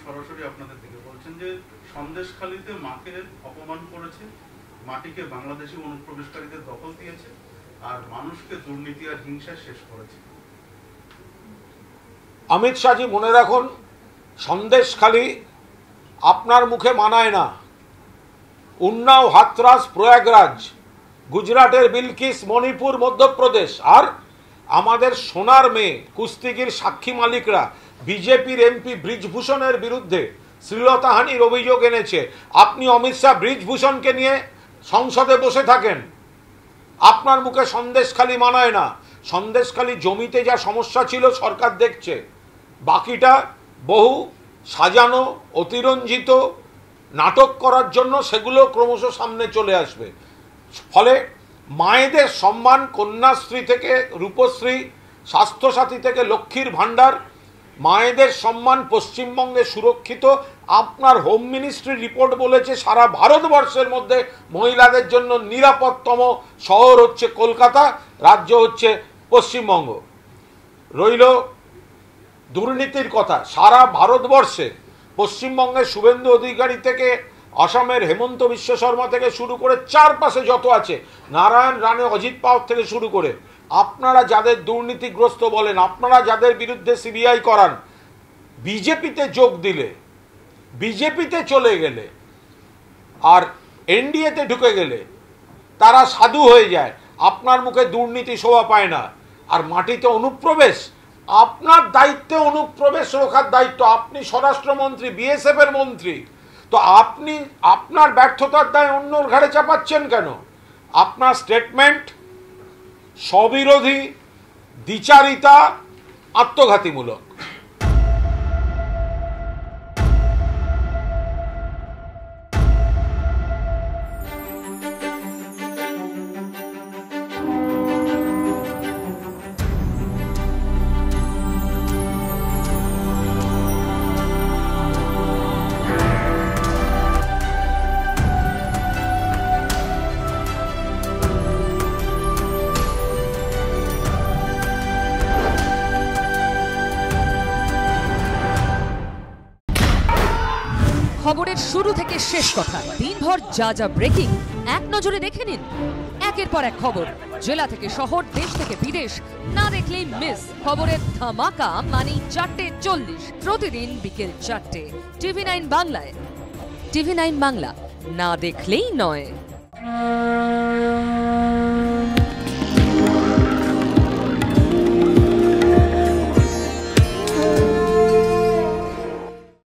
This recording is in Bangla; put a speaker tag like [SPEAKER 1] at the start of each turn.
[SPEAKER 1] সরাসরি আপনাদের থেকে বলছেন যে সন্দেশখালীতে মাকে অপমান করেছে, মাটিকে বাংলাদেশি অনুপ্রবেশকারীদের দখল দিয়েছে, আর মানুষকে দুর্নীতি আর হিংসায় শেষ করেছে।
[SPEAKER 2] অমিত শাহজি মনে রাখুন, সন্দেশখালী আপনার মুখে মানায় না। উন্নাও, হাতরাস, প্রয়াগরাজ, গুজরাটের বিলকিস, মণিপুর, মধ্যপ্রদেশ, আর আমাদের সোনার মেয়ে কুস্তিগির সাক্ষী মালিকরা বিজেপির এমপি ব্রিজভূষণের বিরুদ্ধে শ্লীলতাহানির অভিযোগ এনেছে। আপনি অমিত শাহ ব্রিজভূষণকে নিয়ে সংসদে বসে থাকেন, আপনার মুখে সন্দেশখালী মানায় না। সন্দেশখালী জমিতে যা সমস্যা ছিল সরকার দেখছে, বাকিটা বহু সাজানো, অতিরঞ্জিত নাটক করার জন্য সেগুলো ক্রমশ সামনে চলে আসবে। ফলে মায়েদের সম্মান, কন্যাশ্রী থেকে রূপশ্রী, স্বাস্থ্যসাথী থেকে লক্ষ্মীর ভাণ্ডার, মায়েদের সম্মান পশ্চিমবঙ্গে সুরক্ষিত। আপনার হোম মিনিস্ট্রি রিপোর্ট বলেছে সারা ভারতবর্ষের মধ্যে মহিলাদের জন্য নিরাপদতম শহর হচ্ছে কলকাতা, রাজ্য হচ্ছে পশ্চিমবঙ্গ। রইল দুর্নীতির কথা, সারা ভারতবর্ষে পশ্চিমবঙ্গের শুভেন্দু অধিকারী থেকে আসামের হেমন্ত বিশ্ব শর্মা থেকে শুরু করে চারপাশে যত আছে, নারায়ণ রানে, অজিত পাওয়ার থেকে শুরু করে, আপনারা যাদের দুর্নীতিগ্রস্ত বলেন, আপনারা যাদের বিরুদ্ধে সিবিআই করান, বিজেপিতে যোগ দিলে, বিজেপিতে চলে গেলে আর এনডিএতে ঢুকে গেলে তারা সাধু হয়ে যায়। আপনার মুখে দুর্নীতি শোভা পায় না। আর মাটিতে অনুপ্রবেশ, আপনার দায়িত্বে অনুপ্রবেশ রোখার দায়িত্ব। আপনি স্বরাষ্ট্রমন্ত্রী, বিএসএফ এর মন্ত্রী, তো আপনি আপনার ব্যর্থতার দায় অন্যর ঘাড়ে চাপাচ্ছেন কেন? আপনার স্টেটমেন্ট স্ববিরোধী, দ্বিচারিতা, আত্মঘাতীমূলক।
[SPEAKER 3] খবরের শুরু থেকে শেষ কথা, দিনভর যা যা ব্রেকিং এক নজরে দেখে নিন। একের পর এক খবর, জেলা থেকে শহর, দেশ থেকে বিদেশ, না দেখলেই মিস। খবরের ধামাকা মানে 4:40 প্রতিদিন বিকেল 4টে, TV9 বাংলায়। TV9 বাংলা, না দেখলেই নয়।